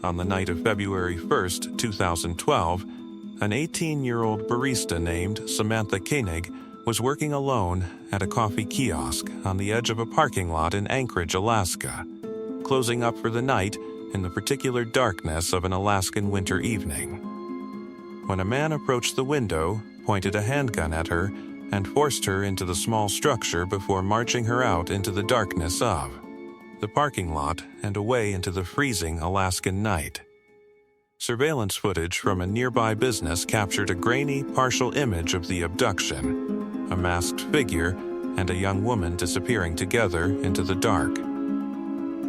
On the night of February 1st, 2012, an 18-year-old barista named Samantha Koenig was working alone at a coffee kiosk on the edge of a parking lot in Anchorage, Alaska, closing up for the night in the particular darkness of an Alaskan winter evening. When a man approached the window, pointed a handgun at her, and forced her into the small structure before marching her out into the darkness of the parking lot and away into the freezing Alaskan night. Surveillance footage from a nearby business captured a grainy, partial image of the abduction, a masked figure, and a young woman disappearing together into the dark.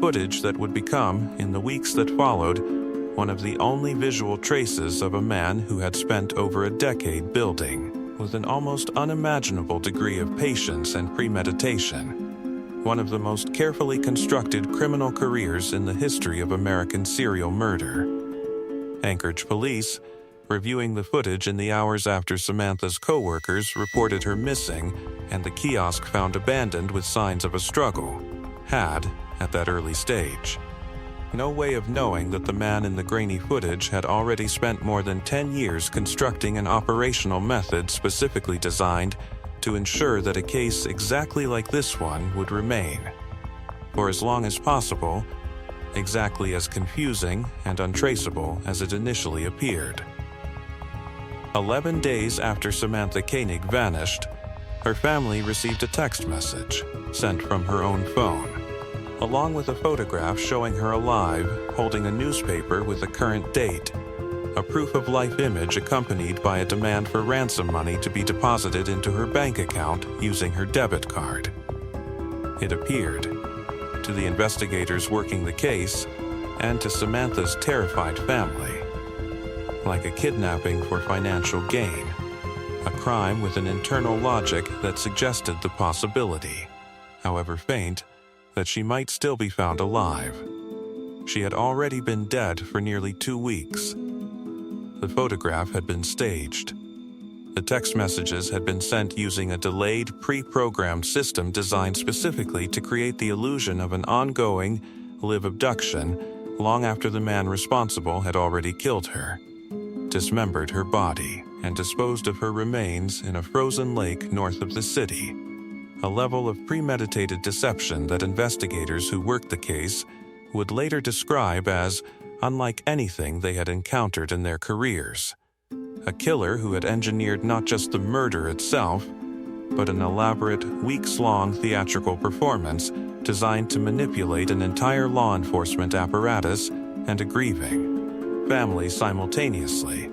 Footage that would become, in the weeks that followed, one of the only visual traces of a man who had spent over a decade building, with an almost unimaginable degree of patience and premeditation, one of the most carefully constructed criminal careers in the history of American serial murder. Anchorage police, reviewing the footage in the hours after Samantha's co-workers reported her missing and the kiosk found abandoned with signs of a struggle, had, at that early stage, no way of knowing that the man in the grainy footage had already spent more than 10 years constructing an operational method specifically designed to ensure that a case exactly like this one would remain, for as long as possible, exactly as confusing and untraceable as it initially appeared. 11 days after Samantha Koenig vanished, her family received a text message sent from her own phone, along with a photograph showing her alive, holding a newspaper with a current date, a proof-of-life image accompanied by a demand for ransom money to be deposited into her bank account using her debit card. It appeared, to the investigators working the case, and to Samantha's terrified family, like a kidnapping for financial gain, a crime with an internal logic that suggested the possibility, however faint, that she might still be found alive. She had already been dead for nearly 2 weeks. The photograph had been staged. The text messages had been sent using a delayed, pre-programmed system designed specifically to create the illusion of an ongoing, live abduction long after the man responsible had already killed her, dismembered her body, and disposed of her remains in a frozen lake north of the city, a level of premeditated deception that investigators who worked the case would later describe as unlike anything they had encountered in their careers. A killer who had engineered not just the murder itself, but an elaborate, weeks-long theatrical performance designed to manipulate an entire law enforcement apparatus and a grieving family simultaneously,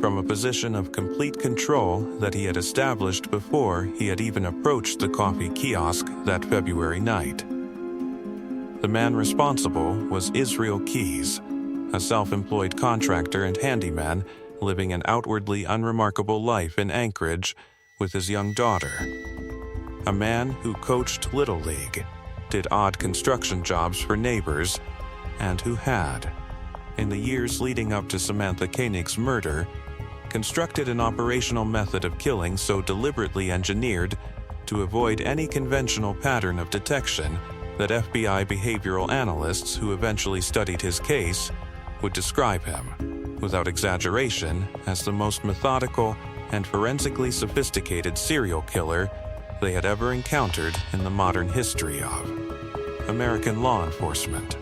from a position of complete control that he had established before he had even approached the coffee kiosk that February night. The man responsible was Israel Keyes, a self-employed contractor and handyman living an outwardly unremarkable life in Anchorage with his young daughter. A man who coached Little League, did odd construction jobs for neighbors, and who had, in the years leading up to Samantha Koenig's murder, constructed an operational method of killing so deliberately engineered to avoid any conventional pattern of detection that FBI behavioral analysts who eventually studied his case would describe him, without exaggeration, as the most methodical and forensically sophisticated serial killer they had ever encountered in the modern history of American law enforcement.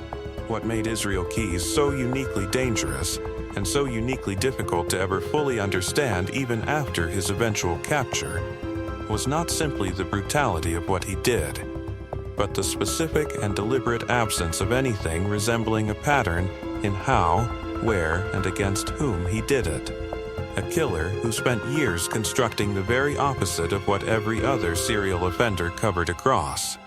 What made Israel Keyes so uniquely dangerous and so uniquely difficult to ever fully understand even after his eventual capture was not simply the brutality of what he did, but the specific and deliberate absence of anything resembling a pattern in how, where, and against whom he did it. A killer who spent years constructing the very opposite of what every other serial offender covered across.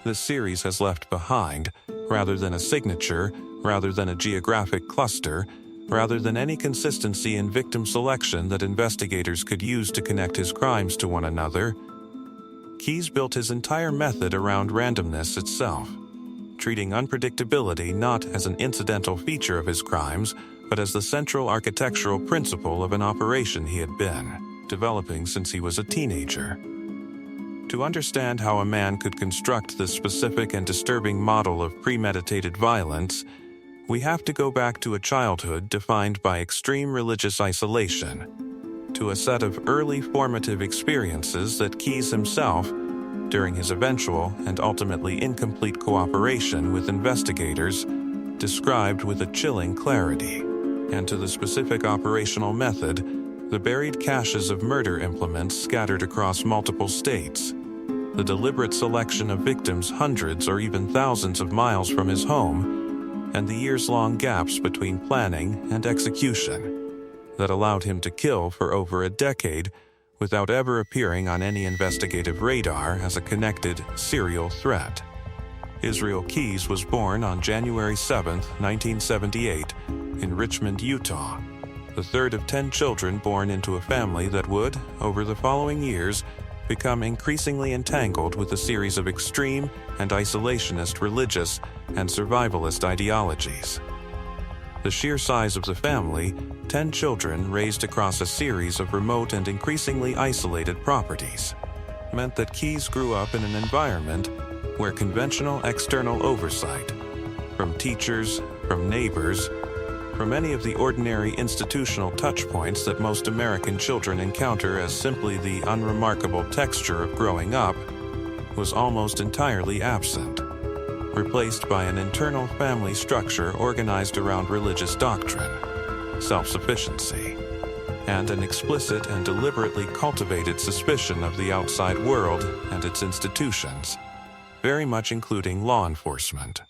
This series has left behind, rather than a signature, rather than a geographic cluster, rather than any consistency in victim selection that investigators could use to connect his crimes to one another, Keyes built his entire method around randomness itself, treating unpredictability not as an incidental feature of his crimes, but as the central architectural principle of an operation he had been developing since he was a teenager. To understand how a man could construct this specific and disturbing model of premeditated violence, we have to go back to a childhood defined by extreme religious isolation, to a set of early formative experiences that Keyes himself, during his eventual and ultimately incomplete cooperation with investigators, described with a chilling clarity, and to the specific operational method, the buried caches of murder implements scattered across multiple states, the deliberate selection of victims hundreds or even thousands of miles from his home, and the years-long gaps between planning and execution that allowed him to kill for over a decade without ever appearing on any investigative radar as a connected serial threat. Israel Keyes was born on January 7, 1978, in Richmond, Utah, the third of 10 children born into a family that would, over the following years, become increasingly entangled with a series of extreme and isolationist religious and survivalist ideologies. The sheer size of the family, 10 children raised across a series of remote and increasingly isolated properties, meant that Keyes grew up in an environment where conventional external oversight, from teachers, from neighbors, from any of the ordinary institutional touchpoints that most American children encounter as simply the unremarkable texture of growing up, was almost entirely absent, replaced by an internal family structure organized around religious doctrine, self-sufficiency, and an explicit and deliberately cultivated suspicion of the outside world and its institutions, very much including law enforcement.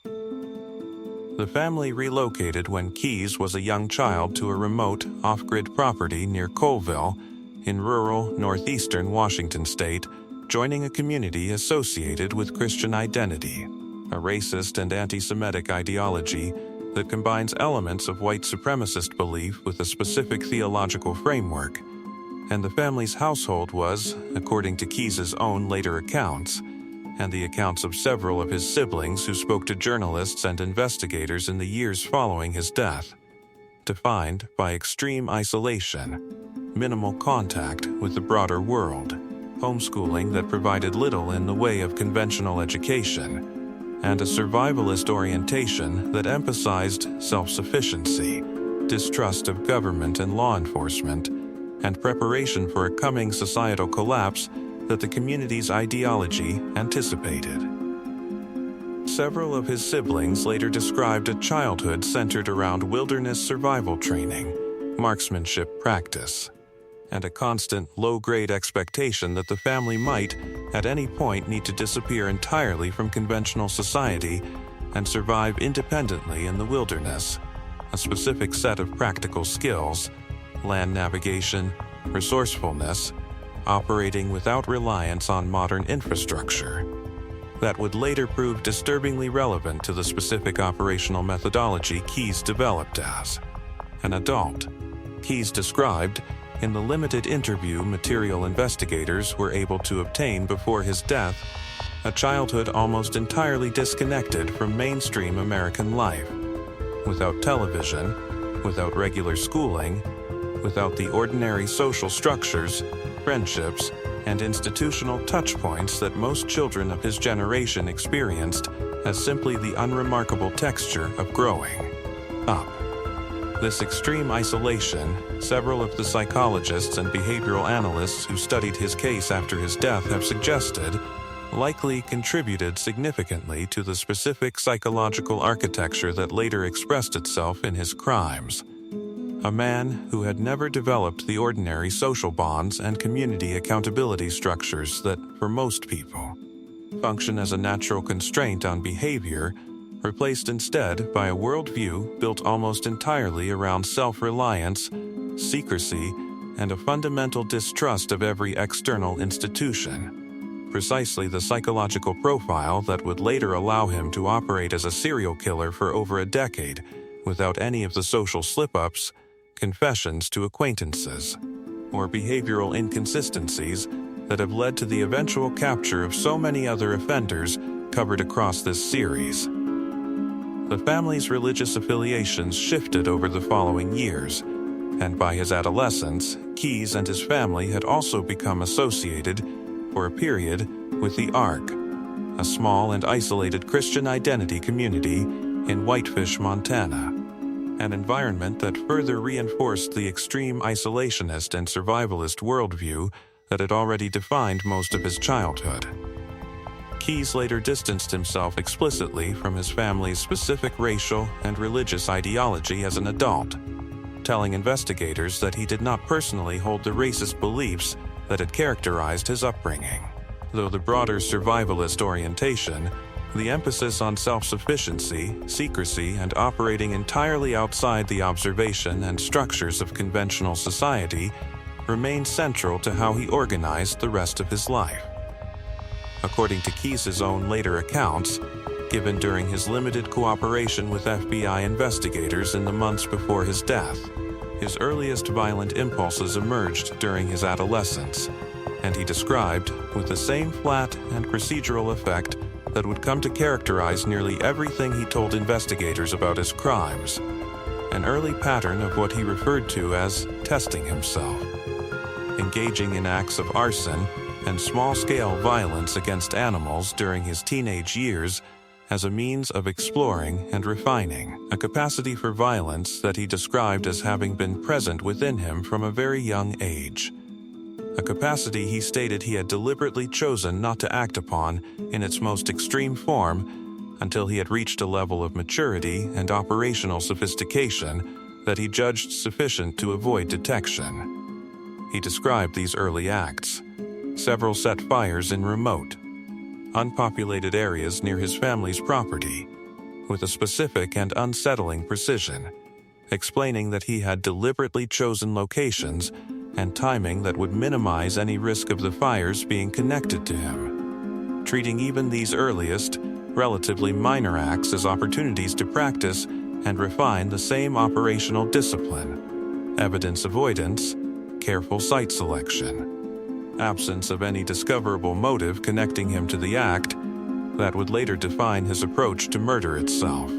The family relocated when Keyes was a young child to a remote, off-grid property near Colville in rural, northeastern Washington state, joining a community associated with Christian identity, a racist and anti-Semitic ideology that combines elements of white supremacist belief with a specific theological framework, and the family's household was, according to Keyes's own later accounts, and the accounts of several of his siblings who spoke to journalists and investigators in the years following his death, defined by extreme isolation, minimal contact with the broader world, homeschooling that provided little in the way of conventional education, and a survivalist orientation that emphasized self-sufficiency, distrust of government and law enforcement, and preparation for a coming societal collapse that the community's ideology anticipated. Several of his siblings later described a childhood centered around wilderness survival training, marksmanship practice, and a constant low-grade expectation that the family might, at any point, need to disappear entirely from conventional society and survive independently in the wilderness, a specific set of practical skills, land navigation, resourcefulness, operating without reliance on modern infrastructure, that would later prove disturbingly relevant to the specific operational methodology Keyes developed as an adult. Keyes described, in the limited interview material investigators were able to obtain before his death, a childhood almost entirely disconnected from mainstream American life, without television, without regular schooling, without the ordinary social structures, friendships, and institutional touchpoints that most children of his generation experienced as simply the unremarkable texture of growing up. This extreme isolation, several of the psychologists and behavioral analysts who studied his case after his death have suggested, likely contributed significantly to the specific psychological architecture that later expressed itself in his crimes. A man who had never developed the ordinary social bonds and community accountability structures that, for most people, function as a natural constraint on behavior, replaced instead by a worldview built almost entirely around self-reliance, secrecy, and a fundamental distrust of every external institution. Precisely the psychological profile that would later allow him to operate as a serial killer for over a decade without any of the social slip-ups, confessions to acquaintances, or behavioral inconsistencies that have led to the eventual capture of so many other offenders covered across this series. The family's religious affiliations shifted over the following years, and by his adolescence, Keyes and his family had also become associated, for a period, with the Ark, a small and isolated Christian identity community in Whitefish, Montana, an environment that further reinforced the extreme isolationist and survivalist worldview that had already defined most of his childhood. Keyes later distanced himself explicitly from his family's specific racial and religious ideology as an adult, telling investigators that he did not personally hold the racist beliefs that had characterized his upbringing. Though the broader survivalist orientation, the emphasis on self-sufficiency, secrecy, and operating entirely outside the observation and structures of conventional society remained central to how he organized the rest of his life. According to Keyes' own later accounts, given during his limited cooperation with FBI investigators in the months before his death, his earliest violent impulses emerged during his adolescence, and he described, with the same flat and procedural effect that would come to characterize nearly everything he told investigators about his crimes, an early pattern of what he referred to as testing himself, engaging in acts of arson and small-scale violence against animals during his teenage years as a means of exploring and refining a capacity for violence that he described as having been present within him from a very young age. A capacity he stated he had deliberately chosen not to act upon in its most extreme form until he had reached a level of maturity and operational sophistication that he judged sufficient to avoid detection. He described these early acts. Several set fires in remote, unpopulated areas near his family's property, with a specific and unsettling precision, explaining that he had deliberately chosen locations and timing that would minimize any risk of the fires being connected to him, treating even these earliest, relatively minor acts as opportunities to practice and refine the same operational discipline, evidence avoidance, careful site selection, absence of any discoverable motive connecting him to the act that would later define his approach to murder itself.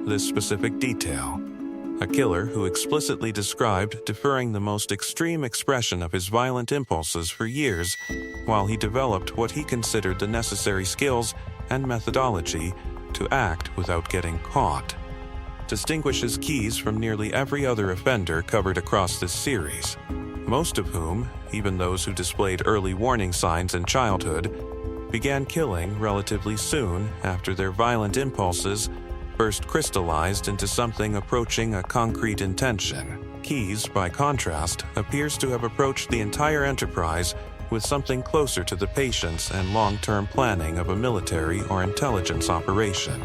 This specific detail, a killer who explicitly described deferring the most extreme expression of his violent impulses for years while he developed what he considered the necessary skills and methodology to act without getting caught, distinguishes Keyes from nearly every other offender covered across this series, most of whom, even those who displayed early warning signs in childhood, began killing relatively soon after their violent impulses first crystallized into something approaching a concrete intention. Keyes, by contrast, appears to have approached the entire enterprise with something closer to the patience and long-term planning of a military or intelligence operation,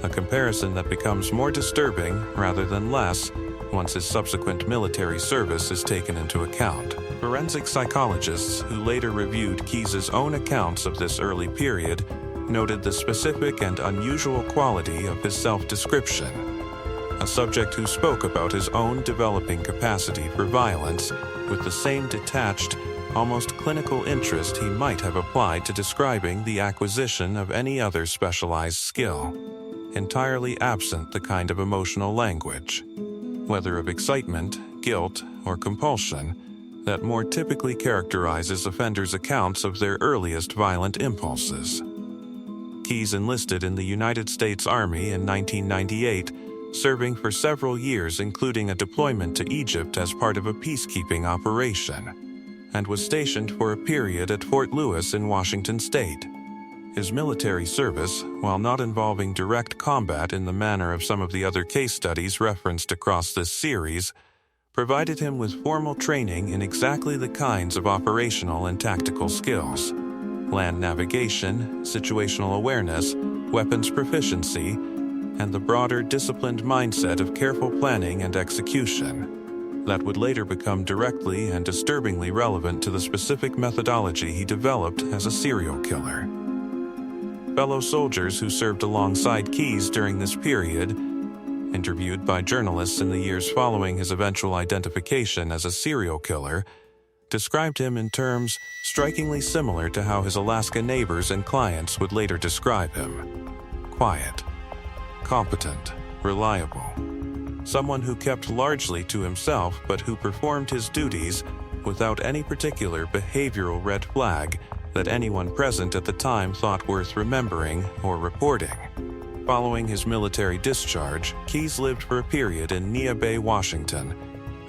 a comparison that becomes more disturbing rather than less once his subsequent military service is taken into account. Forensic psychologists who later reviewed Keyes' own accounts of this early period noted the specific and unusual quality of his self-description, a subject who spoke about his own developing capacity for violence with the same detached, almost clinical interest he might have applied to describing the acquisition of any other specialized skill, entirely absent the kind of emotional language, whether of excitement, guilt, or compulsion, that more typically characterizes offenders' accounts of their earliest violent impulses. Keyes enlisted in the United States Army in 1998, serving for several years, including a deployment to Egypt as part of a peacekeeping operation, and was stationed for a period at Fort Lewis in Washington State. His military service, while not involving direct combat in the manner of some of the other case studies referenced across this series, provided him with formal training in exactly the kinds of operational and tactical skills: land navigation, situational awareness, weapons proficiency, and the broader disciplined mindset of careful planning and execution that would later become directly and disturbingly relevant to the specific methodology he developed as a serial killer. Fellow soldiers who served alongside Keyes during this period, interviewed by journalists in the years following his eventual identification as a serial killer, described him in terms strikingly similar to how his Alaska neighbors and clients would later describe him: quiet, competent, reliable, someone who kept largely to himself but who performed his duties without any particular behavioral red flag that anyone present at the time thought worth remembering or reporting. Following his military discharge, Keyes lived for a period in Nia Bay, Washington,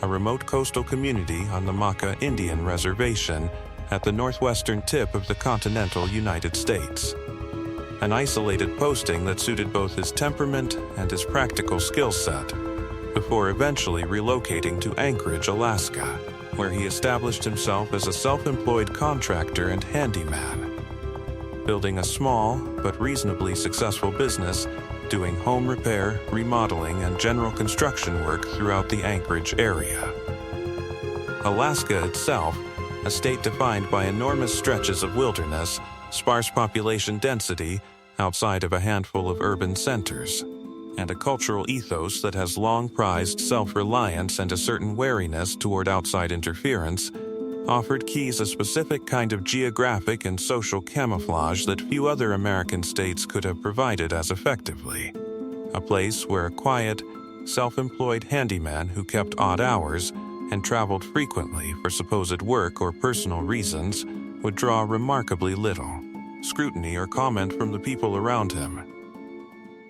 a remote coastal community on the Maka Indian Reservation at the northwestern tip of the continental United States. An isolated posting that suited both his temperament and his practical skill set, before eventually relocating to Anchorage, Alaska, where he established himself as a self-employed contractor and handyman, building a small but reasonably successful business doing home repair, remodeling, and general construction work throughout the Anchorage area. Alaska itself, a state defined by enormous stretches of wilderness, sparse population density outside of a handful of urban centers, and a cultural ethos that has long prized self-reliance and a certain wariness toward outside interference, offered Keyes a specific kind of geographic and social camouflage that few other American states could have provided as effectively. A place where a quiet, self-employed handyman who kept odd hours and traveled frequently for supposed work or personal reasons would draw remarkably little scrutiny or comment from the people around him.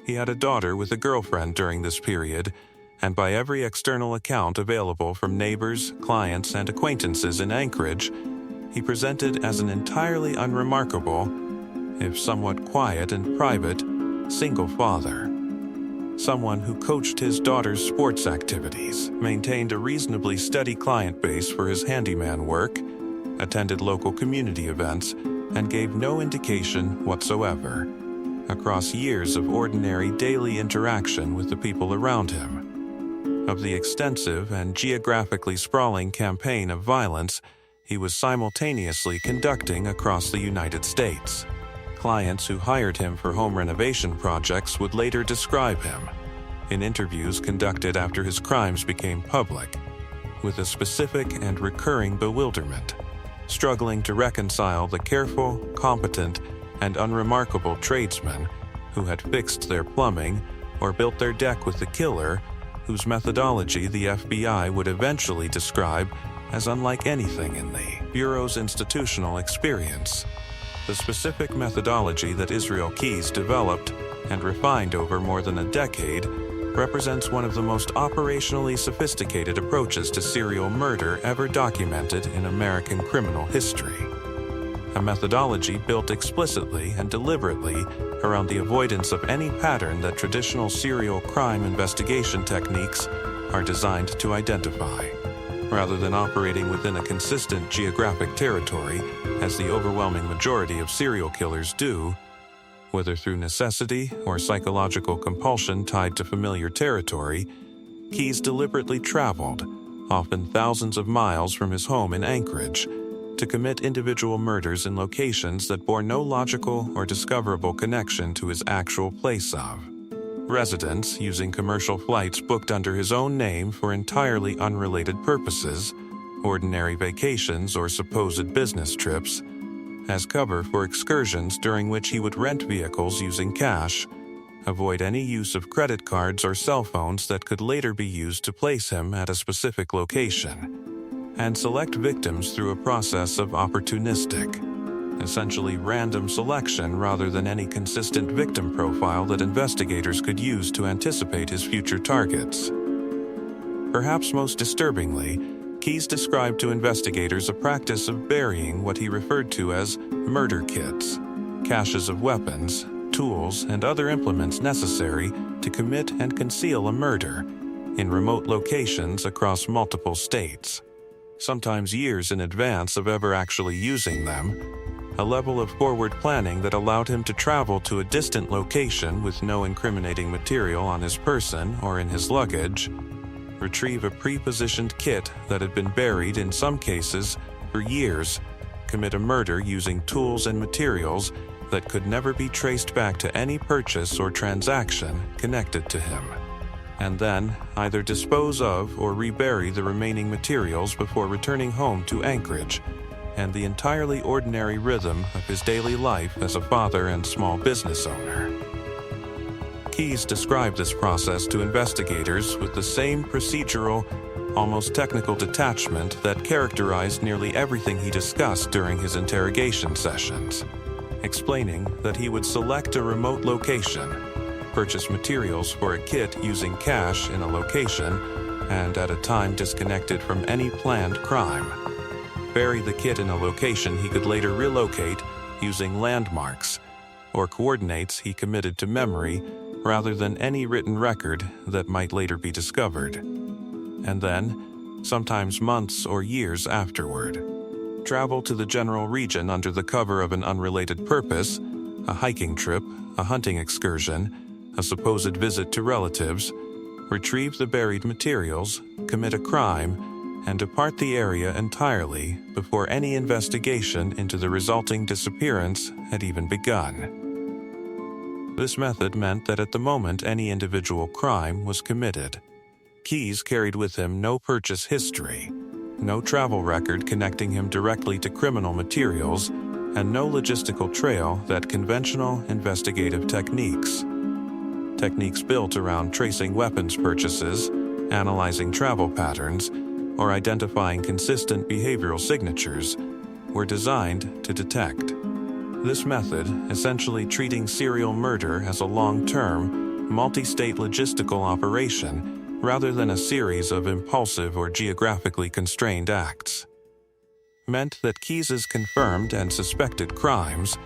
He had a daughter with a girlfriend during this period, and by every external account available from neighbors, clients, and acquaintances in Anchorage, he presented as an entirely unremarkable, if somewhat quiet and private, single father. Someone who coached his daughter's sports activities, maintained a reasonably steady client base for his handyman work, attended local community events, and gave no indication whatsoever, across years of ordinary daily interaction with the people around him, of the extensive and geographically sprawling campaign of violence he was simultaneously conducting across the United States. Clients who hired him for home renovation projects would later describe him, in interviews conducted after his crimes became public, with a specific and recurring bewilderment, struggling to reconcile the careful, competent, and unremarkable tradesmen who had fixed their plumbing or built their deck with the killer, whose methodology the FBI would eventually describe as unlike anything in the Bureau's institutional experience. The specific methodology that Israel Keyes developed and refined over more than a decade represents one of the most operationally sophisticated approaches to serial murder ever documented in American criminal history. A methodology built explicitly and deliberately around the avoidance of any pattern that traditional serial crime investigation techniques are designed to identify, rather than operating within a consistent geographic territory as the overwhelming majority of serial killers do, whether through necessity or psychological compulsion tied to familiar territory. Keyes deliberately traveled, often thousands of miles from his home in Anchorage, to commit individual murders in locations that bore no logical or discoverable connection to his actual place of residence, using commercial flights booked under his own name for entirely unrelated purposes, ordinary vacations or supposed business trips, as cover for excursions during which he would rent vehicles using cash, avoid any use of credit cards or cell phones that could later be used to place him at a specific location, and select victims through a process of opportunistic, essentially random selection rather than any consistent victim profile that investigators could use to anticipate his future targets. Perhaps most disturbingly, Keyes described to investigators a practice of burying what he referred to as murder kits, caches of weapons, tools, and other implements necessary to commit and conceal a murder in remote locations across multiple states, sometimes years in advance of ever actually using them, a level of forward planning that allowed him to travel to a distant location with no incriminating material on his person or in his luggage, retrieve a pre-positioned kit that had been buried in some cases for years, commit a murder using tools and materials that could never be traced back to any purchase or transaction connected to him, and then either dispose of or rebury the remaining materials before returning home to Anchorage and the entirely ordinary rhythm of his daily life as a father and small business owner. Keyes described this process to investigators with the same procedural, almost technical detachment that characterized nearly everything he discussed during his interrogation sessions, explaining that he would select a remote location, purchase materials for a kit using cash in a location and at a time disconnected from any planned crime. Bury the kit in a location he could later relocate using landmarks or coordinates he committed to memory rather than any written record that might later be discovered. And then, sometimes months or years afterward, travel to the general region under the cover of an unrelated purpose, a hiking trip, a hunting excursion, a supposed visit to relatives, retrieve the buried materials, commit a crime, and depart the area entirely before any investigation into the resulting disappearance had even begun. This method meant that at the moment any individual crime was committed, Keyes carried with him no purchase history, no travel record connecting him directly to criminal materials, and no logistical trail that conventional investigative techniques built around tracing weapons purchases, analyzing travel patterns, or identifying consistent behavioral signatures, were designed to detect. This method, essentially treating serial murder as a long-term, multi-state logistical operation rather than a series of impulsive or geographically constrained acts, meant that Keyes's confirmed and suspected crimes,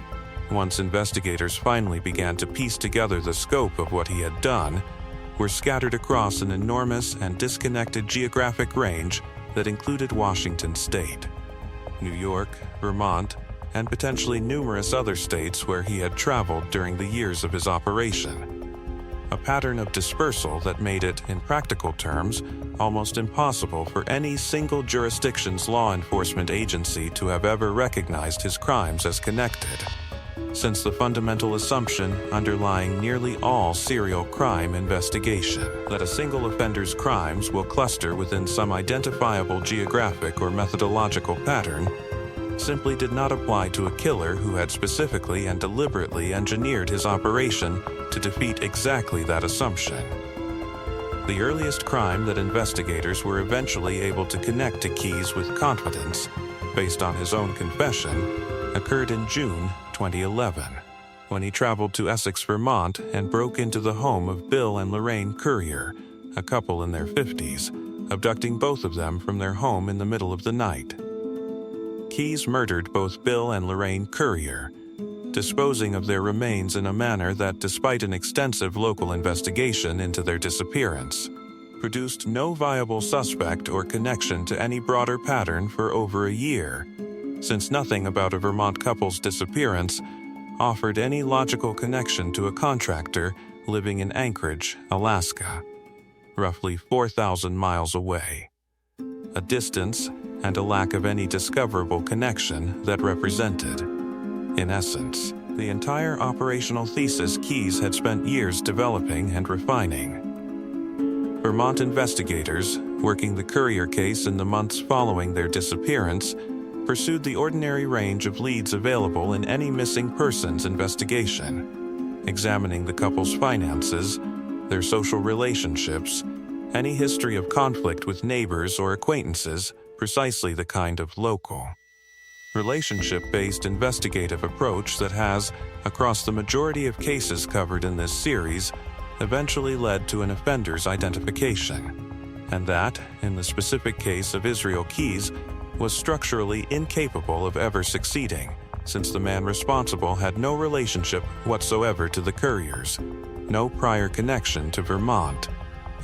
once investigators finally began to piece together the scope of what he had done, were scattered across an enormous and disconnected geographic range that included Washington state, New York, Vermont, and potentially numerous other states where he had traveled during the years of his operation. A pattern of dispersal that made it, in practical terms, almost impossible for any single jurisdiction's law enforcement agency to have ever recognized his crimes as connected, since the fundamental assumption underlying nearly all serial crime investigation, that a single offender's crimes will cluster within some identifiable geographic or methodological pattern, simply did not apply to a killer who had specifically and deliberately engineered his operation to defeat exactly that assumption. The earliest crime that investigators were eventually able to connect to Keyes with confidence, based on his own confession, occurred in June 2011, when he traveled to Essex, Vermont, and broke into the home of Bill and Lorraine Currier, a couple in their 50s, abducting both of them from their home in the middle of the night. Keyes murdered both Bill and Lorraine Currier, disposing of their remains in a manner that, despite an extensive local investigation into their disappearance, produced no viable suspect or connection to any broader pattern for over a year, since nothing about a Vermont couple's disappearance offered any logical connection to a contractor living in Anchorage, Alaska, roughly 4,000 miles away, a distance and a lack of any discoverable connection that represented, in essence, the entire operational thesis Keyes had spent years developing and refining. Vermont investigators, working the Currier case in the months following their disappearance, pursued the ordinary range of leads available in any missing persons investigation, examining the couple's finances, their social relationships, any history of conflict with neighbors or acquaintances, precisely the kind of local, relationship-based investigative approach that has, across the majority of cases covered in this series, eventually led to an offender's identification, and that, in the specific case of Israel Keyes, was structurally incapable of ever succeeding, since the man responsible had no relationship whatsoever to the Curriers, no prior connection to Vermont,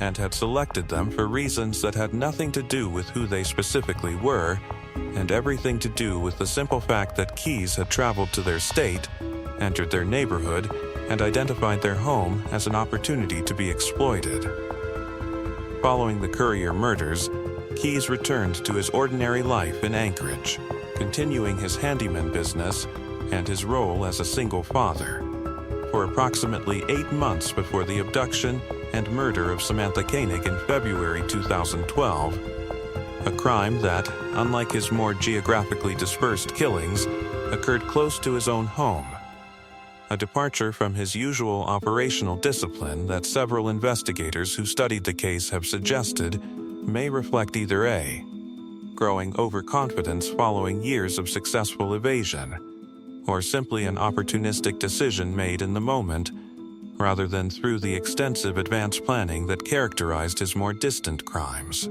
and had selected them for reasons that had nothing to do with who they specifically were, and everything to do with the simple fact that Keyes had traveled to their state, entered their neighborhood, and identified their home as an opportunity to be exploited. Following the Currier murders, Keyes returned to his ordinary life in Anchorage, continuing his handyman business and his role as a single father, for approximately 8 months before the abduction and murder of Samantha Koenig in February 2012, a crime that, unlike his more geographically dispersed killings, occurred close to his own home, a departure from his usual operational discipline that several investigators who studied the case have suggested may reflect either A, growing overconfidence following years of successful evasion, or simply an opportunistic decision made in the moment, rather than through the extensive advanced planning that characterized his more distant crimes.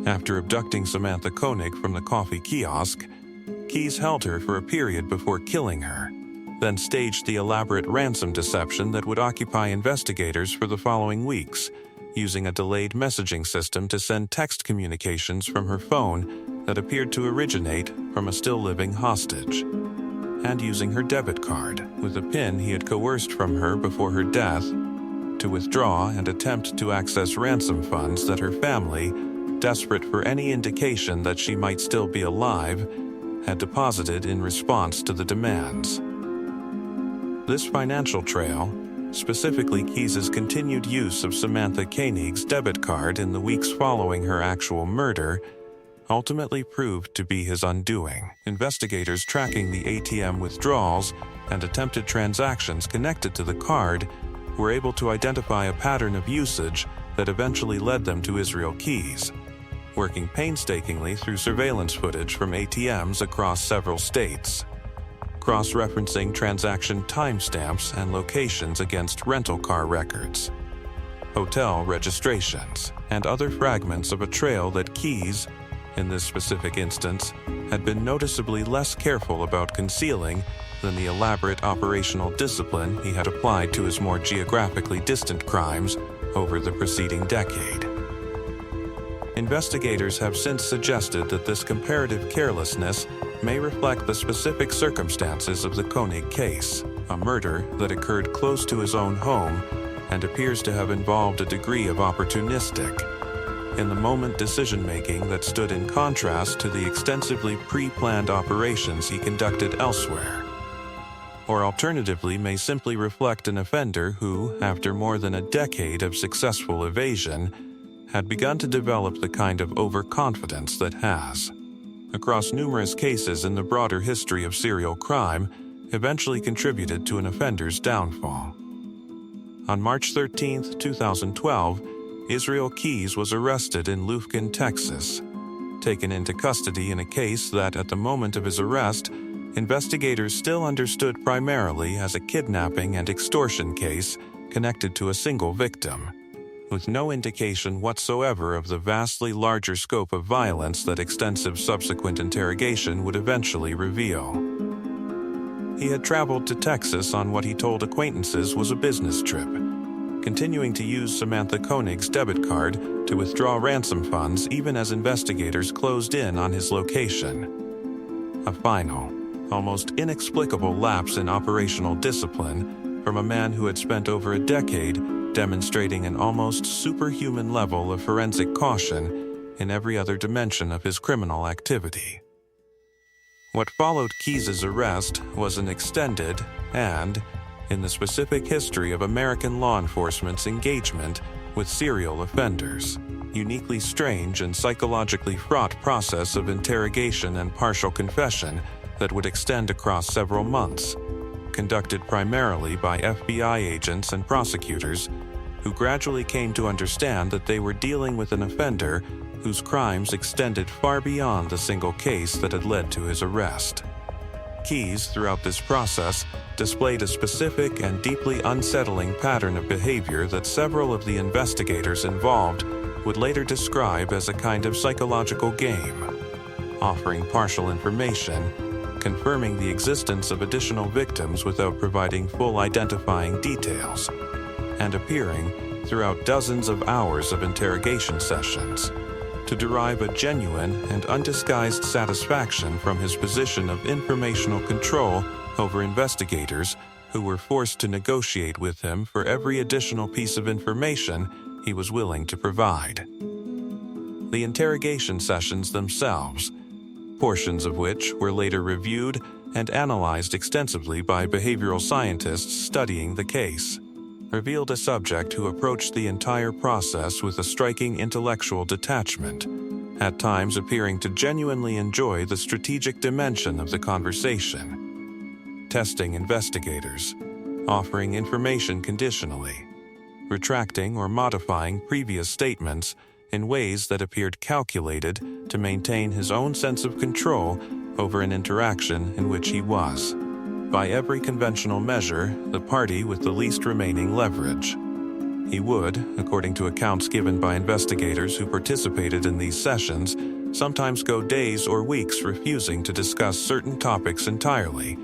After abducting Samantha Koenig from the coffee kiosk, Keyes held her for a period before killing her, then staged the elaborate ransom deception that would occupy investigators for the following weeks, using a delayed messaging system to send text communications from her phone that appeared to originate from a still-living hostage, and using her debit card, with a PIN he had coerced from her before her death, to withdraw and attempt to access ransom funds that her family, desperate for any indication that she might still be alive, had deposited in response to the demands. This financial trail, specifically Keyes' continued use of Samantha Koenig's debit card in the weeks following her actual murder, ultimately proved to be his undoing. Investigators tracking the ATM withdrawals and attempted transactions connected to the card were able to identify a pattern of usage that eventually led them to Israel Keyes, working painstakingly through surveillance footage from ATMs across several states, cross-referencing transaction timestamps and locations against rental car records, hotel registrations, and other fragments of a trail that Keyes, in this specific instance, had been noticeably less careful about concealing than the elaborate operational discipline he had applied to his more geographically distant crimes over the preceding decade. Investigators have since suggested that this comparative carelessness may reflect the specific circumstances of the Koenig case, a murder that occurred close to his own home and appears to have involved a degree of opportunistic, in-the-moment decision-making that stood in contrast to the extensively pre-planned operations he conducted elsewhere. Or alternatively may simply reflect an offender who, after more than a decade of successful evasion, had begun to develop the kind of overconfidence that has, across numerous cases in the broader history of serial crime, eventually contributed to an offender's downfall. On March 13, 2012, Israel Keyes was arrested in Lufkin, Texas, taken into custody in a case that, at the moment of his arrest, investigators still understood primarily as a kidnapping and extortion case connected to a single victim, with no indication whatsoever of the vastly larger scope of violence that extensive subsequent interrogation would eventually reveal. He had traveled to Texas on what he told acquaintances was a business trip, continuing to use Samantha Koenig's debit card to withdraw ransom funds even as investigators closed in on his location. A final, almost inexplicable lapse in operational discipline from a man who had spent over a decade demonstrating an almost superhuman level of forensic caution in every other dimension of his criminal activity. What followed Keyes' arrest was an extended and, in the specific history of American law enforcement's engagement with serial offenders, uniquely strange and psychologically fraught process of interrogation and partial confession that would extend across several months, conducted primarily by FBI agents and prosecutors who gradually came to understand that they were dealing with an offender whose crimes extended far beyond the single case that had led to his arrest. Keyes, throughout this process, displayed a specific and deeply unsettling pattern of behavior that several of the investigators involved would later describe as a kind of psychological game, offering partial information, confirming the existence of additional victims without providing full identifying details, and appearing throughout dozens of hours of interrogation sessions to derive a genuine and undisguised satisfaction from his position of informational control over investigators who were forced to negotiate with him for every additional piece of information he was willing to provide. The interrogation sessions themselves, portions of which were later reviewed and analyzed extensively by behavioral scientists studying the case, revealed a subject who approached the entire process with a striking intellectual detachment, at times appearing to genuinely enjoy the strategic dimension of the conversation, testing investigators, offering information conditionally, retracting or modifying previous statements in ways that appeared calculated to maintain his own sense of control over an interaction in which he was, by every conventional measure, the party with the least remaining leverage. He would, according to accounts given by investigators who participated in these sessions, sometimes go days or weeks refusing to discuss certain topics entirely,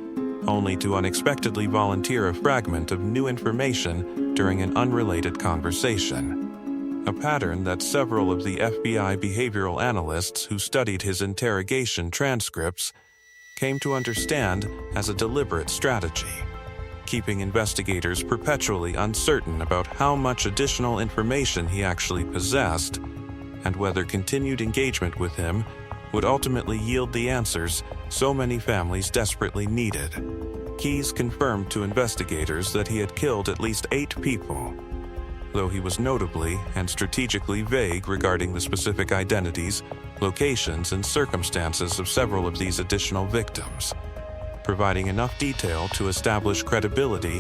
only to unexpectedly volunteer a fragment of new information during an unrelated conversation. A pattern that several of the FBI behavioral analysts who studied his interrogation transcripts came to understand as a deliberate strategy, keeping investigators perpetually uncertain about how much additional information he actually possessed and whether continued engagement with him would ultimately yield the answers so many families desperately needed. Keyes confirmed to investigators that he had killed at least 8 people, though he was notably and strategically vague regarding the specific identities, locations, and circumstances of several of these additional victims, providing enough detail to establish credibility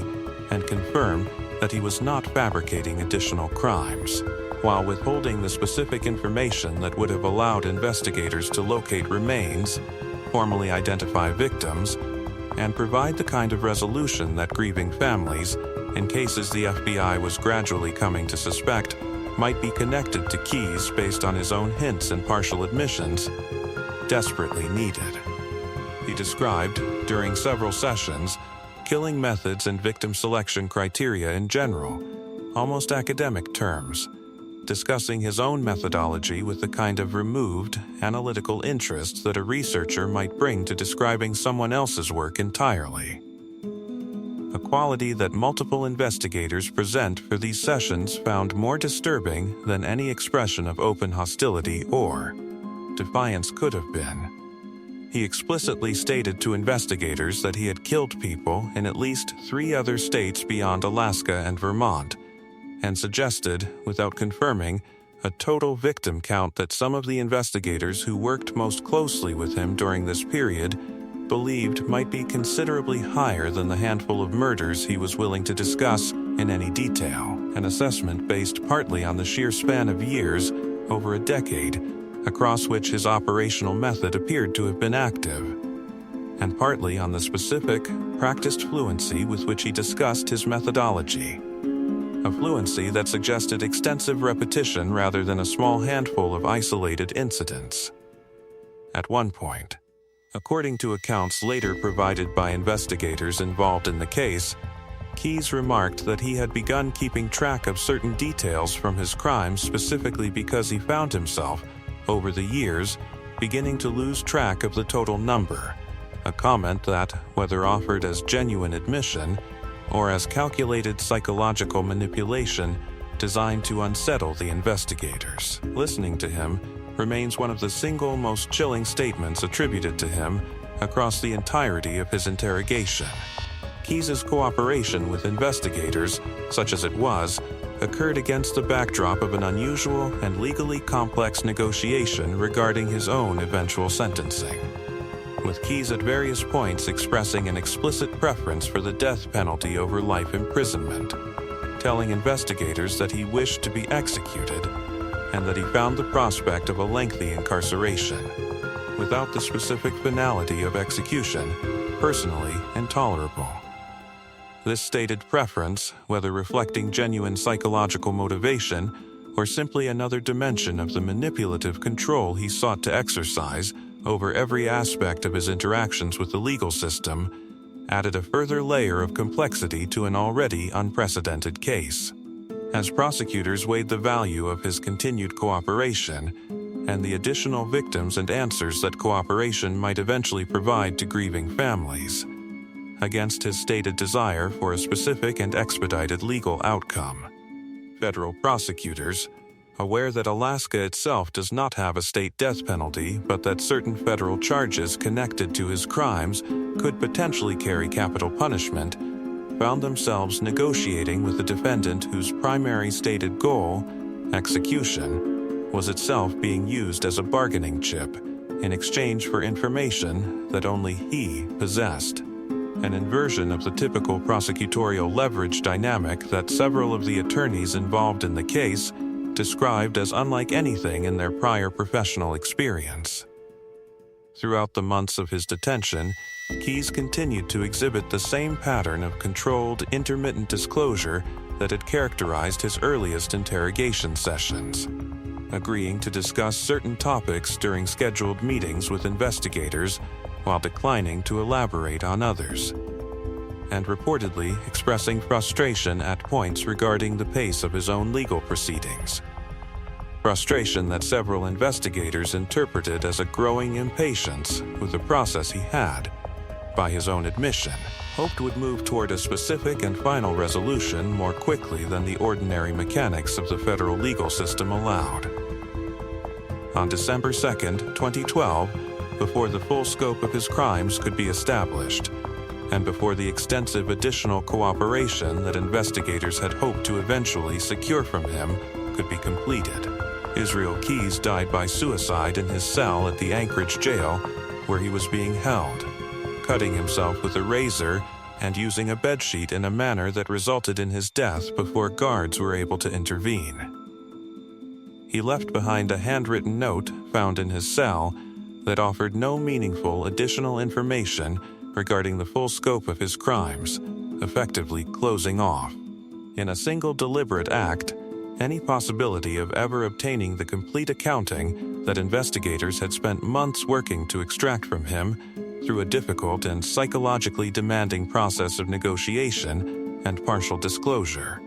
and confirm that he was not fabricating additional crimes, while withholding the specific information that would have allowed investigators to locate remains, formally identify victims, and provide the kind of resolution that grieving families, in cases the FBI was gradually coming to suspect, might be connected to Keyes based on his own hints and partial admissions, desperately needed. He described, during several sessions, killing methods and victim selection criteria in general, almost academic terms, discussing his own methodology with the kind of removed, analytical interest that a researcher might bring to describing someone else's work entirely. A quality that multiple investigators present for these sessions found more disturbing than any expression of open hostility or defiance could have been. He explicitly stated to investigators that he had killed people in at least 3 other states beyond Alaska and Vermont, and suggested, without confirming, a total victim count that some of the investigators who worked most closely with him during this period believed might be considerably higher than the handful of murders he was willing to discuss in any detail, an assessment based partly on the sheer span of years, over a decade, across which his operational method appeared to have been active, and partly on the specific, practiced fluency with which he discussed his methodology, a fluency that suggested extensive repetition rather than a small handful of isolated incidents. At one point, according to accounts later provided by investigators involved in the case, Keyes remarked that he had begun keeping track of certain details from his crimes specifically because he found himself, over the years, beginning to lose track of the total number, a comment that, whether offered as genuine admission or as calculated psychological manipulation designed to unsettle the investigators. Listening to him remains one of the single most chilling statements attributed to him across the entirety of his interrogation. Keyes' cooperation with investigators, such as it was, occurred against the backdrop of an unusual and legally complex negotiation regarding his own eventual sentencing, with Keyes at various points expressing an explicit preference for the death penalty over life imprisonment, telling investigators that he wished to be executed and that he found the prospect of a lengthy incarceration, without the specific finality of execution, personally intolerable. This stated preference, whether reflecting genuine psychological motivation or simply another dimension of the manipulative control he sought to exercise over every aspect of his interactions with the legal system, added a further layer of complexity to an already unprecedented case. As prosecutors weighed the value of his continued cooperation and the additional victims and answers that cooperation might eventually provide to grieving families, against his stated desire for a specific and expedited legal outcome. Federal prosecutors, aware that Alaska itself does not have a state death penalty, but that certain federal charges connected to his crimes could potentially carry capital punishment, found themselves negotiating with a defendant whose primary stated goal, execution, was itself being used as a bargaining chip in exchange for information that only he possessed. An inversion of the typical prosecutorial leverage dynamic that several of the attorneys involved in the case described as unlike anything in their prior professional experience. Throughout the months of his detention, Keyes continued to exhibit the same pattern of controlled, intermittent disclosure that had characterized his earliest interrogation sessions, agreeing to discuss certain topics during scheduled meetings with investigators while declining to elaborate on others, and reportedly expressing frustration at points regarding the pace of his own legal proceedings. Frustration that several investigators interpreted as a growing impatience with the process he had, by his own admission, hoped would move toward a specific and final resolution more quickly than the ordinary mechanics of the federal legal system allowed. On December 2, 2012, before the full scope of his crimes could be established, and before the extensive additional cooperation that investigators had hoped to eventually secure from him could be completed, Israel Keyes died by suicide in his cell at the Anchorage jail where he was being held, cutting himself with a razor and using a bedsheet in a manner that resulted in his death before guards were able to intervene. He left behind a handwritten note found in his cell that offered no meaningful additional information regarding the full scope of his crimes, effectively closing off, in a single deliberate act, any possibility of ever obtaining the complete accounting that investigators had spent months working to extract from him through a difficult and psychologically demanding process of negotiation and partial disclosure.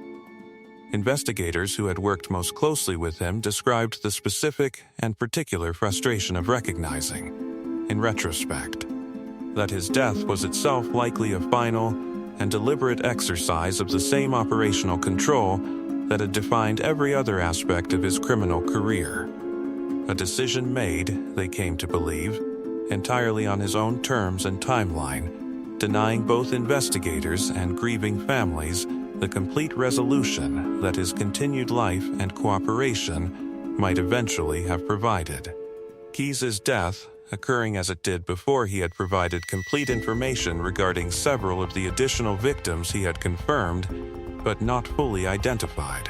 Investigators who had worked most closely with him described the specific and particular frustration of recognizing, in retrospect, that his death was itself likely a final and deliberate exercise of the same operational control that had defined every other aspect of his criminal career. A decision made, they came to believe, entirely on his own terms and timeline, denying both investigators and grieving families the complete resolution that his continued life and cooperation might eventually have provided. Keyes' death, occurring as it did before he had provided complete information regarding several of the additional victims he had confirmed but not fully identified,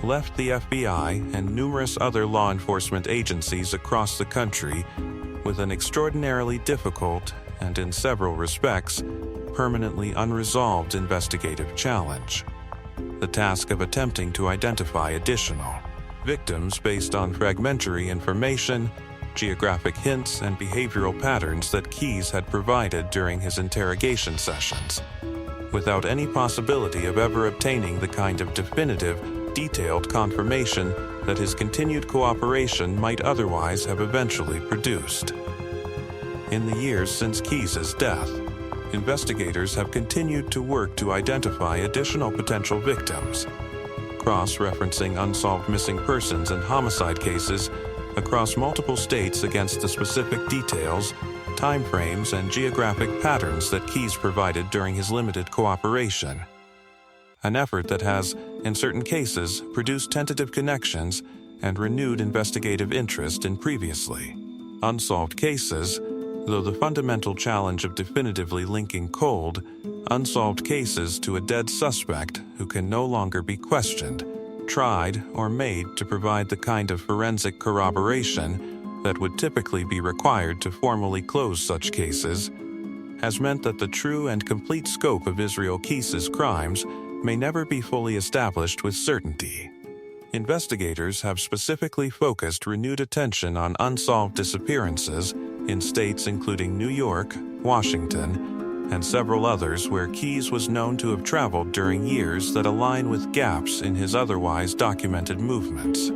left the FBI and numerous other law enforcement agencies across the country with an extraordinarily difficult and, in several respects, permanently unresolved investigative challenge: the task of attempting to identify additional victims based on fragmentary information, geographic hints, and behavioral patterns that Keyes had provided during his interrogation sessions, without any possibility of ever obtaining the kind of definitive, detailed confirmation that his continued cooperation might otherwise have eventually produced. In the years since Keyes' death, investigators have continued to work to identify additional potential victims, cross-referencing unsolved missing persons and homicide cases across multiple states against the specific details, timeframes, and geographic patterns that Keyes provided during his limited cooperation. An effort that has, in certain cases, produced tentative connections and renewed investigative interest in previously unsolved cases, though the fundamental challenge of definitively linking cold, unsolved cases to a dead suspect who can no longer be questioned, tried, or made to provide the kind of forensic corroboration that would typically be required to formally close such cases, has meant that the true and complete scope of Israel Keyes' crimes may never be fully established with certainty. Investigators have specifically focused renewed attention on unsolved disappearances in states including New York, Washington, and several others where Keyes was known to have traveled during years that align with gaps in his otherwise documented movements.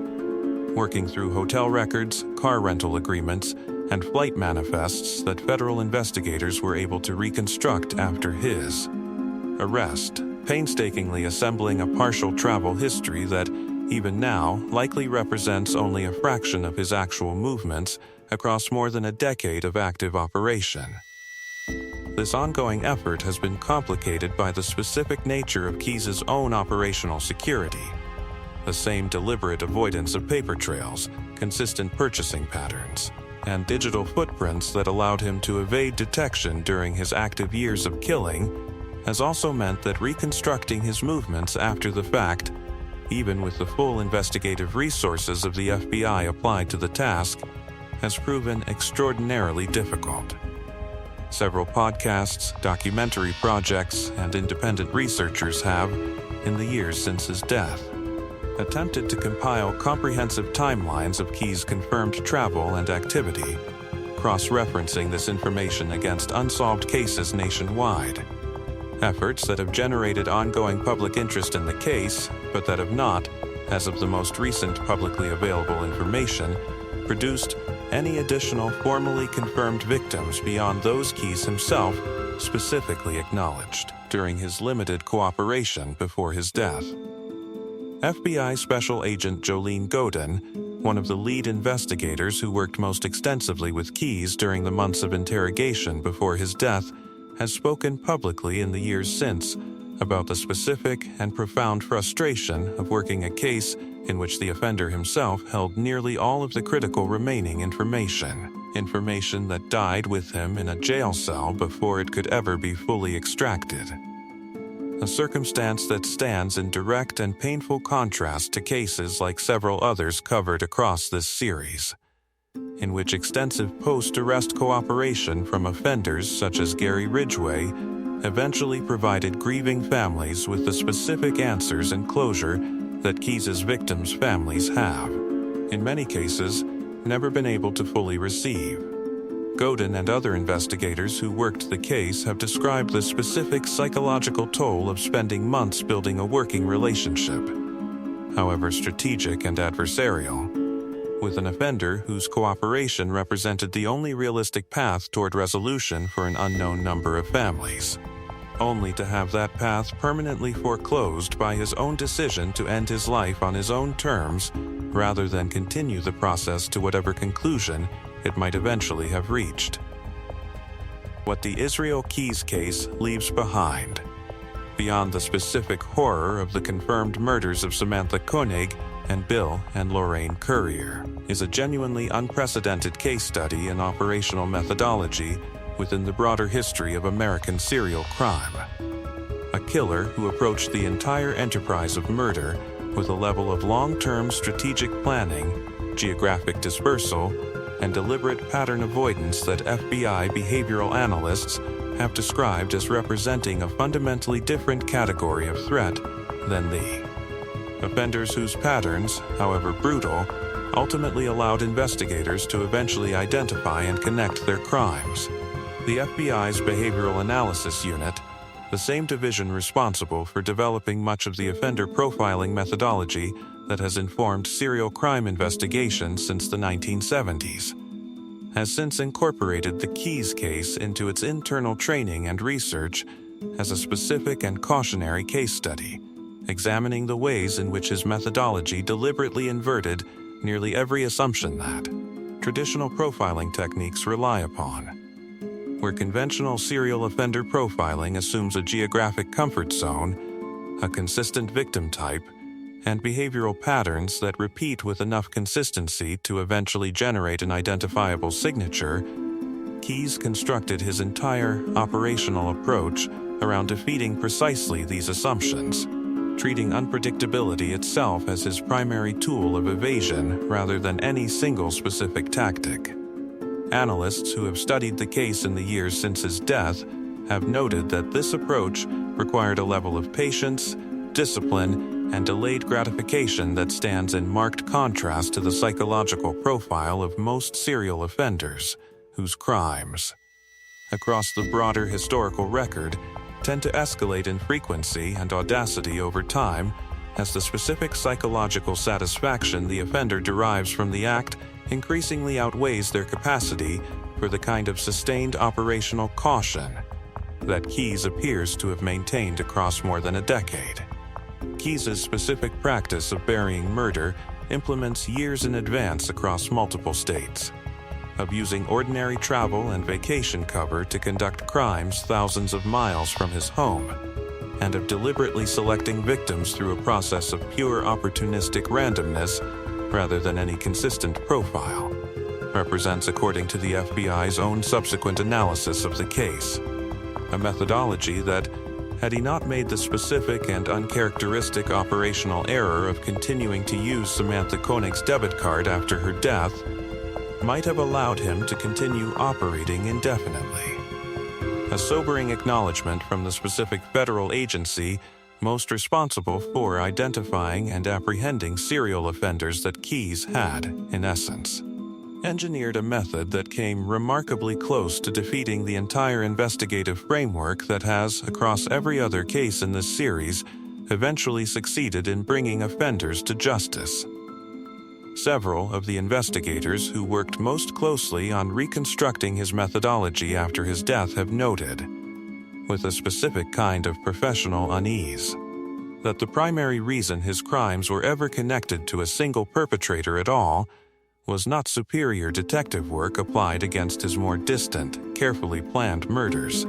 Working through hotel records, car rental agreements, and flight manifests that federal investigators were able to reconstruct after his arrest, painstakingly assembling a partial travel history that, even now, likely represents only a fraction of his actual movements across more than a decade of active operation. This ongoing effort has been complicated by the specific nature of Keyes' own operational security, the same deliberate avoidance of paper trails, consistent purchasing patterns, and digital footprints that allowed him to evade detection during his active years of killing has also meant that reconstructing his movements after the fact, even with the full investigative resources of the FBI applied to the task, has proven extraordinarily difficult. Several podcasts, documentary projects, and independent researchers have, in the years since his death, attempted to compile comprehensive timelines of Keyes' confirmed travel and activity, cross-referencing this information against unsolved cases nationwide. Efforts that have generated ongoing public interest in the case, but that have not, as of the most recent publicly available information, produced any additional formally confirmed victims beyond those Keyes himself specifically acknowledged during his limited cooperation before his death. FBI Special Agent Jolene Godin, one of the lead investigators who worked most extensively with Keyes during the months of interrogation before his death, has spoken publicly in the years since about the specific and profound frustration of working a case in which the offender himself held nearly all of the critical remaining information that died with him in a jail cell before it could ever be fully extracted. A circumstance that stands in direct and painful contrast to cases like several others covered across this series, in which extensive post-arrest cooperation from offenders such as Gary Ridgway eventually provided grieving families with the specific answers and closure that Keyes' victims' families have, in many cases, never been able to fully receive. Godin and other investigators who worked the case have described the specific psychological toll of spending months building a working relationship, however strategic and adversarial, with an offender whose cooperation represented the only realistic path toward resolution for an unknown number of families, only to have that path permanently foreclosed by his own decision to end his life on his own terms rather than continue the process to whatever conclusion it might eventually have reached. What the Israel Keyes case leaves behind, beyond the specific horror of the confirmed murders of Samantha Koenig and Bill and Lorraine Currier, is a genuinely unprecedented case study in operational methodology within the broader history of American serial crime. A killer who approached the entire enterprise of murder with a level of long-term strategic planning, geographic dispersal, and deliberate pattern avoidance that FBI behavioral analysts have described as representing a fundamentally different category of threat than the offenders whose patterns, however brutal, ultimately allowed investigators to eventually identify and connect their crimes. The FBI's Behavioral Analysis Unit, the same division responsible for developing much of the offender profiling methodology that has informed serial crime investigations since the 1970s, has since incorporated the Keyes case into its internal training and research as a specific and cautionary case study, examining the ways in which his methodology deliberately inverted nearly every assumption that traditional profiling techniques rely upon. Where conventional serial offender profiling assumes a geographic comfort zone, a consistent victim type, and behavioral patterns that repeat with enough consistency to eventually generate an identifiable signature, Keyes constructed his entire operational approach around defeating precisely these assumptions, treating unpredictability itself as his primary tool of evasion rather than any single specific tactic. Analysts who have studied the case in the years since his death have noted that this approach required a level of patience, discipline, and delayed gratification that stands in marked contrast to the psychological profile of most serial offenders, whose crimes, across the broader historical record, tend to escalate in frequency and audacity over time as the specific psychological satisfaction the offender derives from the act increasingly outweighs their capacity for the kind of sustained operational caution that Keyes appears to have maintained across more than a decade. Keyes' specific practice of burying murder implements years in advance across multiple states, of using ordinary travel and vacation cover to conduct crimes thousands of miles from his home, and of deliberately selecting victims through a process of pure opportunistic randomness rather than any consistent profile, represents according to the FBI's own subsequent analysis of the case, a methodology that, had he not made the specific and uncharacteristic operational error of continuing to use Samantha Koenig's debit card after her death, might have allowed him to continue operating indefinitely. a sobering acknowledgement from the specific federal agency most responsible for identifying and apprehending serial offenders that Keyes had, in essence, engineered a method that came remarkably close to defeating the entire investigative framework that has, across every other case in this series, eventually succeeded in bringing offenders to justice. Several of the investigators who worked most closely on reconstructing his methodology after his death have noted, with a specific kind of professional unease, that the primary reason his crimes were ever connected to a single perpetrator at all was not superior detective work applied against his more distant, carefully planned murders,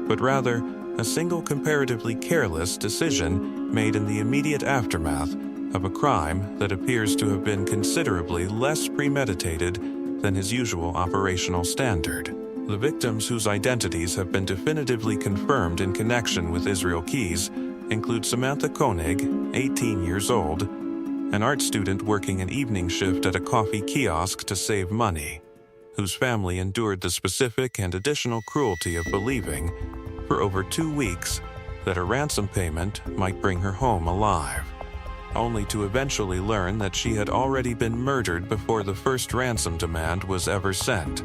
but rather a single comparatively careless decision made in the immediate aftermath of a crime that appears to have been considerably less premeditated than his usual operational standard. The victims whose identities have been definitively confirmed in connection with Israel Keyes include Samantha Koenig, 18 years old, an art student working an evening shift at a coffee kiosk to save money, whose family endured the specific and additional cruelty of believing, for over 2 weeks, that a ransom payment might bring her home alive, only to eventually learn that she had already been murdered before the first ransom demand was ever sent.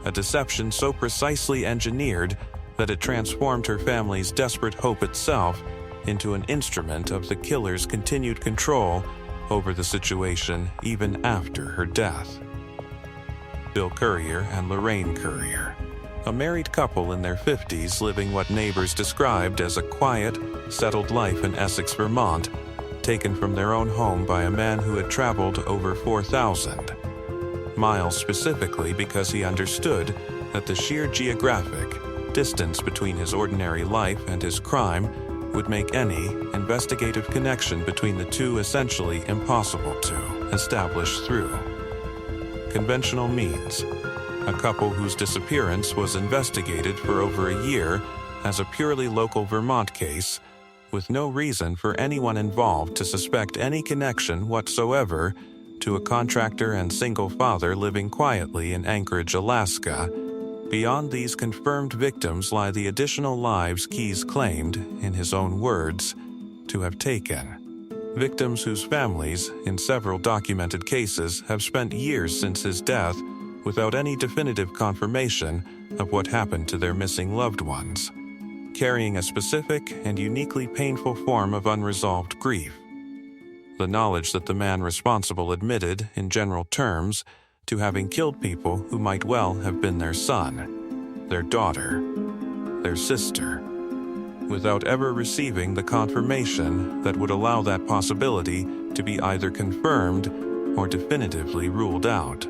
A deception so precisely engineered that it transformed her family's desperate hope itself into an instrument of the killer's continued control over the situation even after her death. Bill Currier and Lorraine Currier, a married couple in their 50s living what neighbors described as a quiet, settled life in Essex, Vermont, taken from their own home by a man who had traveled over 4,000 miles specifically because he understood that the sheer geographic distance between his ordinary life and his crime would make any investigative connection between the two essentially impossible to establish through conventional means. A couple whose disappearance was investigated for over a year as a purely local Vermont case, with no reason for anyone involved to suspect any connection whatsoever to a contractor and single father living quietly in Anchorage, Alaska. Beyond these confirmed victims lie the additional lives Keyes claimed, in his own words, to have taken. Victims whose families, in several documented cases, have spent years since his death without any definitive confirmation of what happened to their missing loved ones, carrying a specific and uniquely painful form of unresolved grief. The knowledge that the man responsible admitted, in general terms, to having killed people who might well have been their son, their daughter, their sister, without ever receiving the confirmation that would allow that possibility to be either confirmed or definitively ruled out.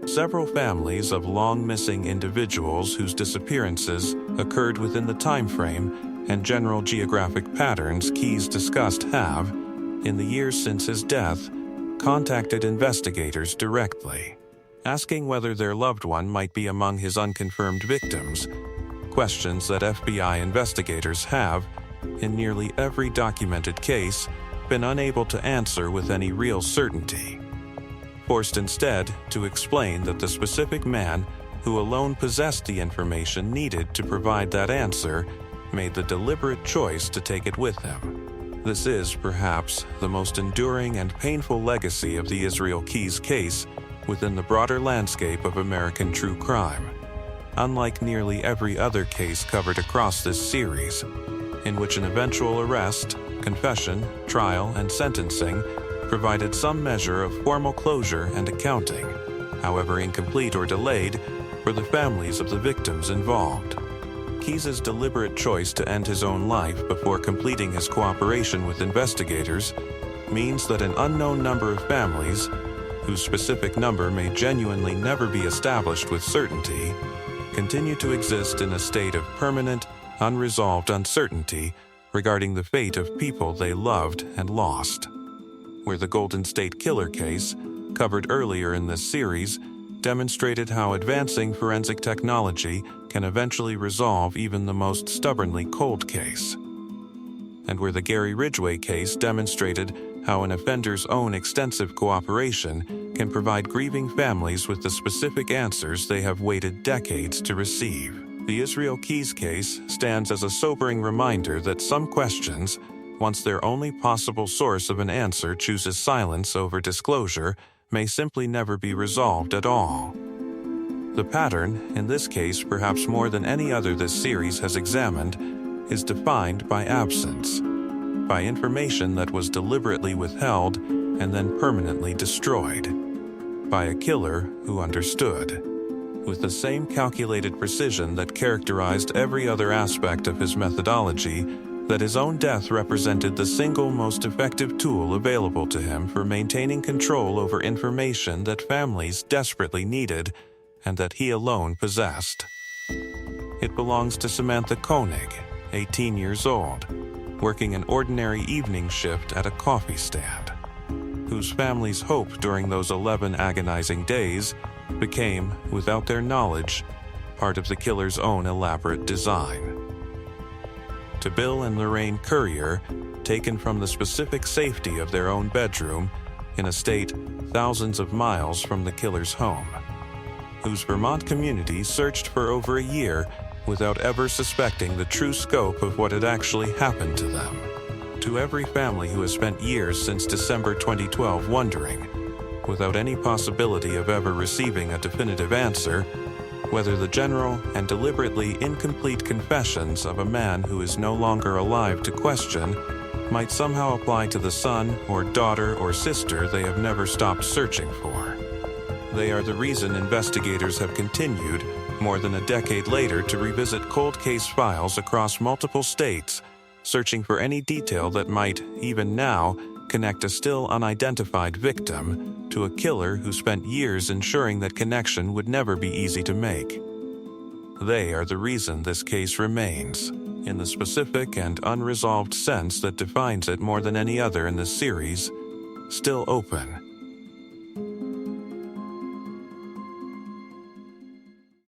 Several families of long-missing individuals whose disappearances occurred within the time frame and general geographic patterns Keyes discussed have, in the years since his death, contacted investigators directly, asking whether their loved one might be among his unconfirmed victims, questions that FBI investigators have, in nearly every documented case, been unable to answer with any real certainty, forced instead to explain that the specific man who alone possessed the information needed to provide that answer made the deliberate choice to take it with him. This is, perhaps, the most enduring and painful legacy of the Israel Keyes case within the broader landscape of American true crime. Unlike nearly every other case covered across this series, in which an eventual arrest, confession, trial, and sentencing provided some measure of formal closure and accounting, however incomplete or delayed, for the families of the victims involved. Keyes' deliberate choice to end his own life before completing his cooperation with investigators means that an unknown number of families, whose specific number may genuinely never be established with certainty, continue to exist in a state of permanent, unresolved uncertainty regarding the fate of people they loved and lost. Where the Golden State Killer case, covered earlier in this series, demonstrated how advancing forensic technology can eventually resolve even the most stubbornly cold case. And where the Gary Ridgway case demonstrated how an offender's own extensive cooperation can provide grieving families with the specific answers they have waited decades to receive. The Israel Keys case stands as a sobering reminder that some questions, once their only possible source of an answer chooses silence over disclosure, may simply never be resolved at all. The pattern, in this case perhaps more than any other this series has examined, is defined by absence, by information that was deliberately withheld and then permanently destroyed, by a killer who understood, with the same calculated precision that characterized every other aspect of his methodology, that his own death represented the single most effective tool available to him for maintaining control over information that families desperately needed and that he alone possessed. It belongs to Samantha Koenig, 18 years old, working an ordinary evening shift at a coffee stand, whose family's hope during those 11 agonizing days became, without their knowledge, part of the killer's own elaborate design. To Bill and Lorraine Currier, taken from the specific safety of their own bedroom in a state thousands of miles from the killer's home, whose Vermont community searched for over a year without ever suspecting the true scope of what had actually happened to them. To every family who has spent years since December 2012 wondering, without any possibility of ever receiving a definitive answer, whether the general and deliberately incomplete confessions of a man who is no longer alive to question might somehow apply to the son or daughter or sister they have never stopped searching for. They are the reason investigators have continued, more than a decade later, to revisit cold case files across multiple states, searching for any detail that might, even now, connect a still unidentified victim to a killer who spent years ensuring that connection would never be easy to make. They are the reason this case remains, in the specific and unresolved sense that defines it more than any other in this series, still open